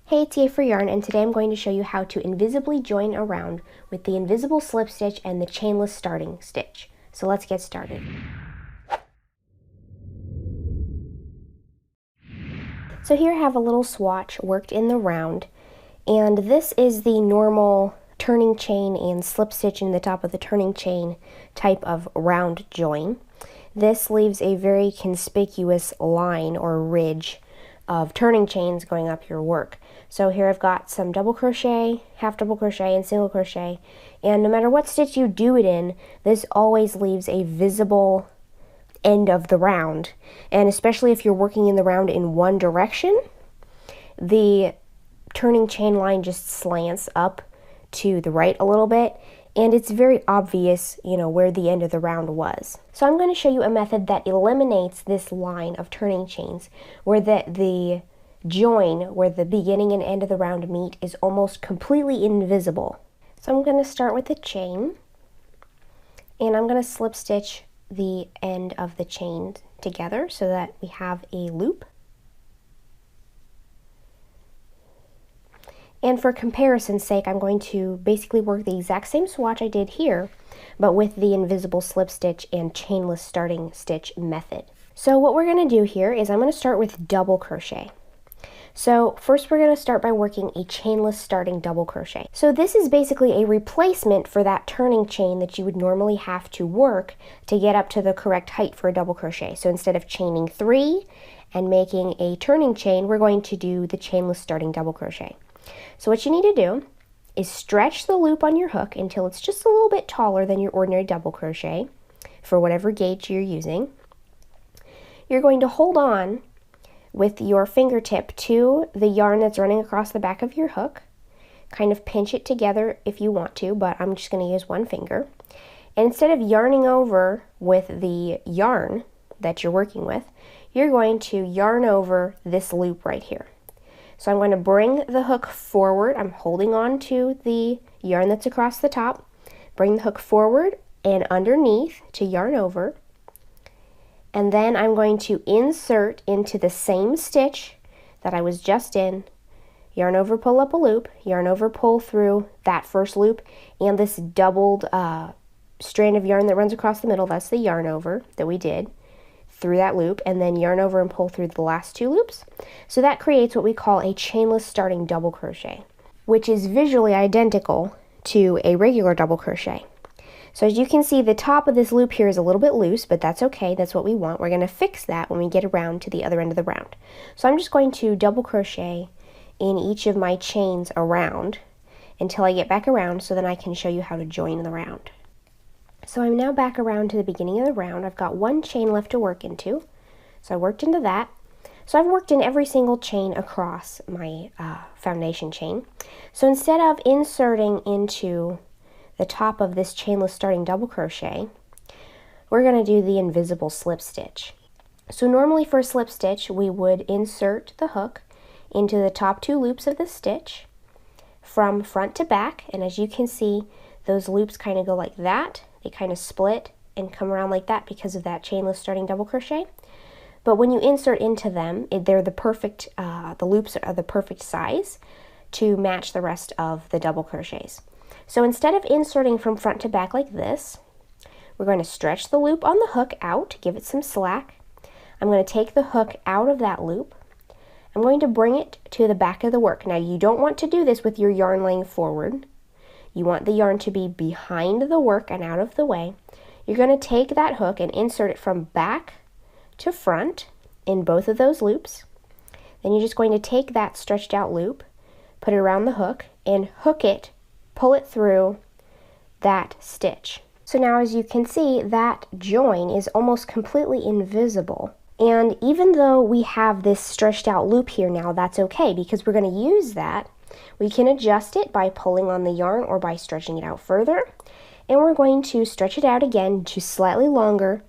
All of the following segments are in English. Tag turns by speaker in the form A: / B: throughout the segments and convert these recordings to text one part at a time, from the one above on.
A: Hey, it's Yay for Yarn, and today I'm going to show you how to invisibly join around with the invisible slip stitch and the chainless starting stitch. So let's get started. So here I have a little swatch worked in the round, and this is the normal turning chain and slip stitch in the top of the turning chain type of round join. This leaves a very conspicuous line or ridge of turning chains going up your work. So here I've got some double crochet, half double crochet, and single crochet, and no matter what stitch you do it in, this always leaves a visible end of the round. And especially if you're working in the round in one direction, the turning chain line just slants up to the right a little bit, and it's very obvious, where the end of the round was. So I'm going to show you a method that eliminates this line of turning chains, where the join, where the beginning and end of the round meet, is almost completely invisible. So I'm going to start with the chain, and I'm going to slip stitch the end of the chain together so that we have a loop. And for comparison's sake, I'm going to basically work the exact same swatch I did here, but with the invisible slip stitch and chainless starting stitch method. So what we're going to do here is I'm going to start with double crochet. So first we're going to start by working a chainless starting double crochet. So this is basically a replacement for that turning chain that you would normally have to work to get up to the correct height for a double crochet. So instead of chaining 3 and making a turning chain, we're going to do the chainless starting double crochet. So what you need to do is stretch the loop on your hook until it's just a little bit taller than your ordinary double crochet for whatever gauge you're using. You're going to hold on with your fingertip to the yarn that's running across the back of your hook. Kind of pinch it together if you want to, but I'm just going to use one finger. And instead of yarning over with the yarn that you're working with, you're going to yarn over this loop right here. So I'm going to bring the hook forward. I'm holding on to the yarn that's across the top. Bring the hook forward and underneath to yarn over. And then I'm going to insert into the same stitch that I was just in. Yarn over, pull up a loop. Yarn over, pull through that first loop. And this doubled strand of yarn that runs across the middle, that's the yarn over that we did through that loop, and then yarn over and pull through the last 2 loops. So that creates what we call a chainless starting double crochet, which is visually identical to a regular double crochet. So as you can see, the top of this loop here is a little bit loose, but that's okay, that's what we want. We're going to fix that when we get around to the other end of the round. So I'm just going to double crochet in each of my chains around until I get back around, so then I can show you how to join the round. So I'm now back around to the beginning of the round. I've got 1 chain left to work into. So I worked into that. So I've worked in every single chain across my foundation chain. So instead of inserting into the top of this chainless starting double crochet, we're going to do the invisible slip stitch. So normally for a slip stitch, we would insert the hook into the top 2 loops of the stitch from front to back. And as you can see, those loops kind of go like that. They kind of split and come around like that because of that chainless starting double crochet. But when you insert into them, they're the perfect, the loops are the perfect size to match the rest of the double crochets. So instead of inserting from front to back like this, we're going to stretch the loop on the hook out, give it some slack. I'm going to take the hook out of that loop. I'm going to bring it to the back of the work. Now you don't want to do this with your yarn laying forward. You want the yarn to be behind the work and out of the way. You're going to take that hook and insert it from back to front in both of those loops. Then you're just going to take that stretched out loop, put it around the hook, and hook it, pull it through that stitch. So now as you can see, that join is almost completely invisible. And even though we have this stretched out loop here now, that's okay, because we're going to use that. We can adjust it by pulling on the yarn or by stretching it out further. And we're going to stretch it out again to slightly longer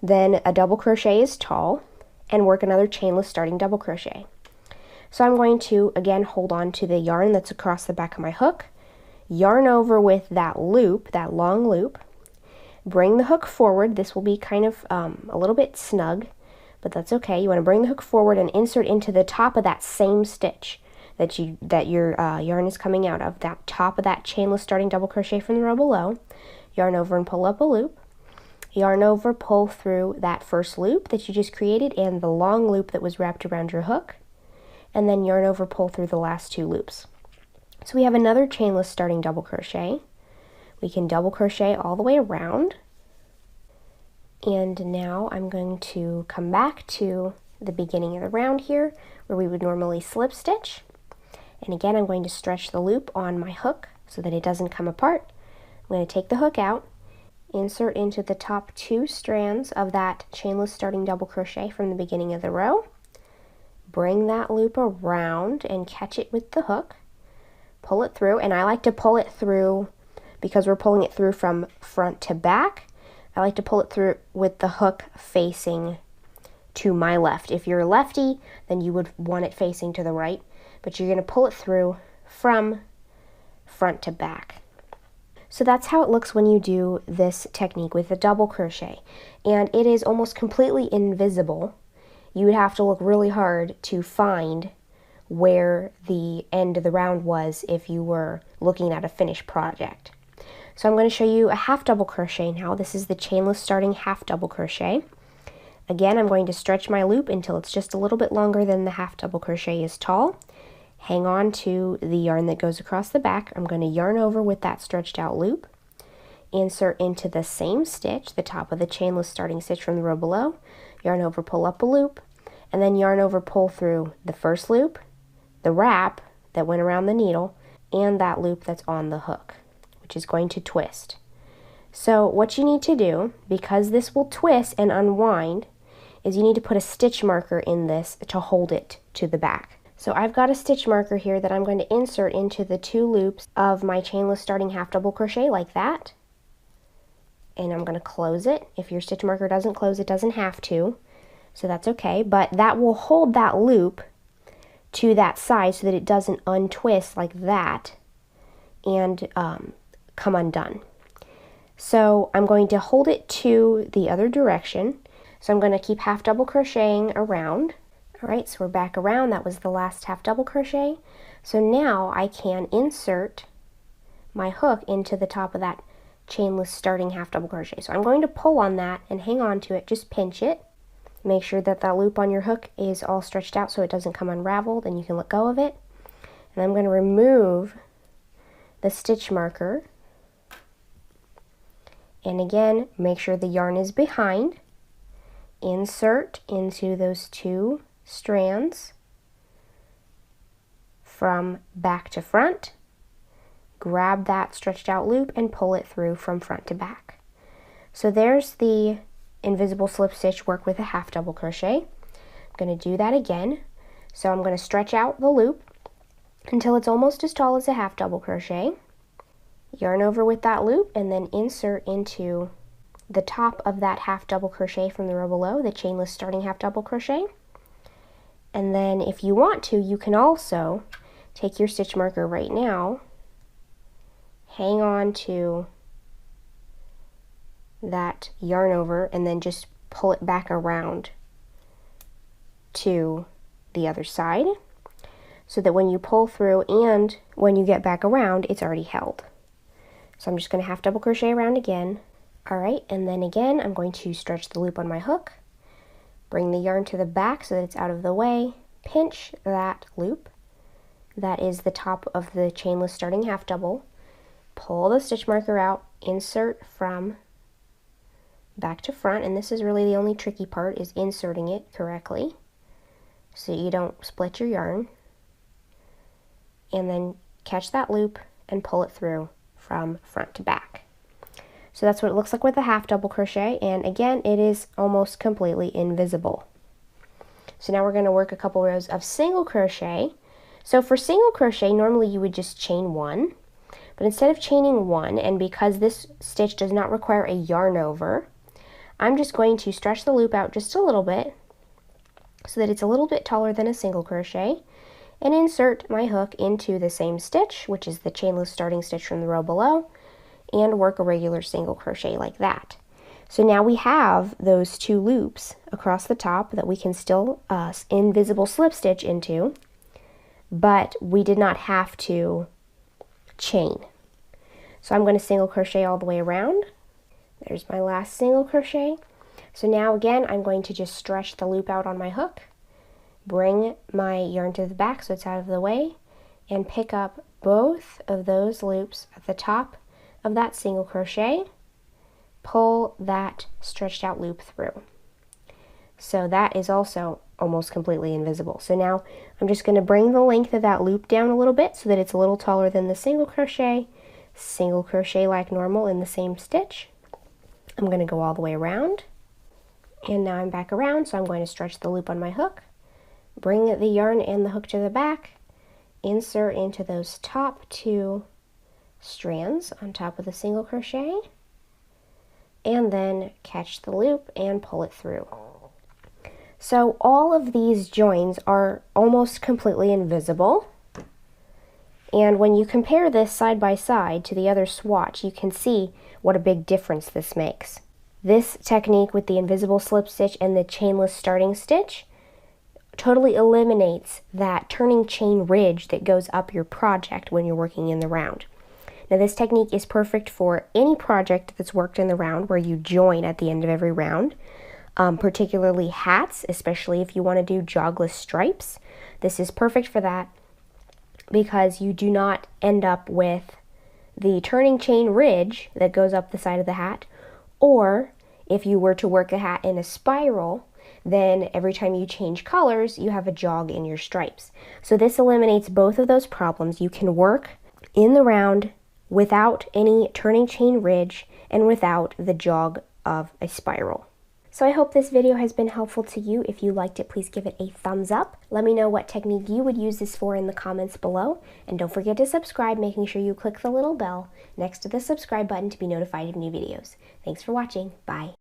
A: than a double crochet is tall and work another chainless starting double crochet. So I'm going to again hold on to the yarn that's across the back of my hook, yarn over with that loop, that long loop, bring the hook forward. This will be kind of a little bit snug, but that's okay. You want to bring the hook forward and insert into the top of that same stitch. that your yarn is coming out of, that top of that chainless starting double crochet from the row below, yarn over and pull up a loop, yarn over, pull through that first loop that you just created and the long loop that was wrapped around your hook, and then yarn over, pull through the last 2 loops. So we have another chainless starting double crochet. We can double crochet all the way around. And now I'm going to come back to the beginning of the round here where we would normally slip stitch. And again, I'm going to stretch the loop on my hook so that it doesn't come apart. I'm going to take the hook out, insert into the top 2 strands of that chainless starting double crochet from the beginning of the row, bring that loop around and catch it with the hook, pull it through, and I like to pull it through because we're pulling it through from front to back. I like to pull it through with the hook facing to my left. If you're a lefty, then you would want it facing to the right, but you're going to pull it through from front to back. So that's how it looks when you do this technique with a double crochet, and it is almost completely invisible. You would have to look really hard to find where the end of the round was if you were looking at a finished project. So I'm going to show you a half double crochet now. This is the chainless starting half double crochet. Again, I'm going to stretch my loop until it's just a little bit longer than the half double crochet is tall. Hang on to the yarn that goes across the back. I'm going to yarn over with that stretched out loop, insert into the same stitch, the top of the chainless starting stitch from the row below, yarn over, pull up a loop, and then yarn over, pull through the first loop, the wrap that went around the needle, and that loop that's on the hook, which is going to twist. So what you need to do, because this will twist and unwind, is you need to put a stitch marker in this to hold it to the back. So I've got a stitch marker here that I'm going to insert into the 2 loops of my chainless starting half double crochet like that. And I'm going to close it. If your stitch marker doesn't close, it doesn't have to, so that's okay. But that will hold that loop to that side so that it doesn't untwist like that and come undone. So I'm going to hold it to the other direction. So I'm going to keep half double crocheting around. Alright, so we're back around. That was the last half double crochet. So now I can insert my hook into the top of that chainless starting half double crochet. So I'm going to pull on that and hang on to it, just pinch it. Make sure that that loop on your hook is all stretched out so it doesn't come unraveled and you can let go of it. And I'm going to remove the stitch marker. And again, make sure the yarn is behind. Insert into those 2 strands from back to front. Grab that stretched out loop and pull it through from front to back. So there's the invisible slip stitch work with a half double crochet. I'm going to do that again. So I'm going to stretch out the loop until it's almost as tall as a half double crochet. Yarn over with that loop and then insert into the top of that half double crochet from the row below, the chainless starting half double crochet. And then if you want to, you can also take your stitch marker right now, hang on to that yarn over, and then just pull it back around to the other side so that when you pull through and when you get back around, it's already held. So I'm just going to half double crochet around again. Alright, and then again, I'm going to stretch the loop on my hook, bring the yarn to the back so that it's out of the way, pinch that loop, that is the top of the chainless starting half double, pull the stitch marker out, insert from back to front, and this is really the only tricky part, is inserting it correctly so you don't split your yarn, and then catch that loop and pull it through from front to back. So that's what it looks like with a half double crochet, and again, it is almost completely invisible. So now we're going to work a couple rows of single crochet. So for single crochet, normally you would just chain 1, but instead of chaining 1, and because this stitch does not require a yarn over, I'm just going to stretch the loop out just a little bit so that it's a little bit taller than a single crochet, and insert my hook into the same stitch, which is the chainless starting stitch from the row below, and work a regular single crochet like that. So now we have those 2 loops across the top that we can still invisible slip stitch into, but we did not have to chain. So I'm going to single crochet all the way around. There's my last single crochet. So now again, I'm going to just stretch the loop out on my hook, bring my yarn to the back so it's out of the way, and pick up both of those loops at the top of that single crochet, pull that stretched out loop through. So that is also almost completely invisible. So now I'm just going to bring the length of that loop down a little bit so that it's a little taller than the single crochet like normal in the same stitch. I'm going to go all the way around, and now I'm back around, so I'm going to stretch the loop on my hook, bring the yarn and the hook to the back, insert into those top 2 strands on top of the single crochet, and then catch the loop and pull it through. So all of these joins are almost completely invisible, and when you compare this side by side to the other swatch, you can see what a big difference this makes. This technique with the invisible slip stitch and the chainless starting stitch totally eliminates that turning chain ridge that goes up your project when you're working in the round. Now this technique is perfect for any project that's worked in the round where you join at the end of every round, particularly hats, especially if you want to do jogless stripes. This is perfect for that because you do not end up with the turning chain ridge that goes up the side of the hat, or if you were to work a hat in a spiral, then every time you change colors, you have a jog in your stripes. So this eliminates both of those problems. You can work in the round without any turning chain ridge and without the jog of a spiral. So I hope this video has been helpful to you. If you liked it, please give it a thumbs up. Let me know what technique you would use this for in the comments below. And don't forget to subscribe, making sure you click the little bell next to the subscribe button to be notified of new videos. Thanks for watching. Bye.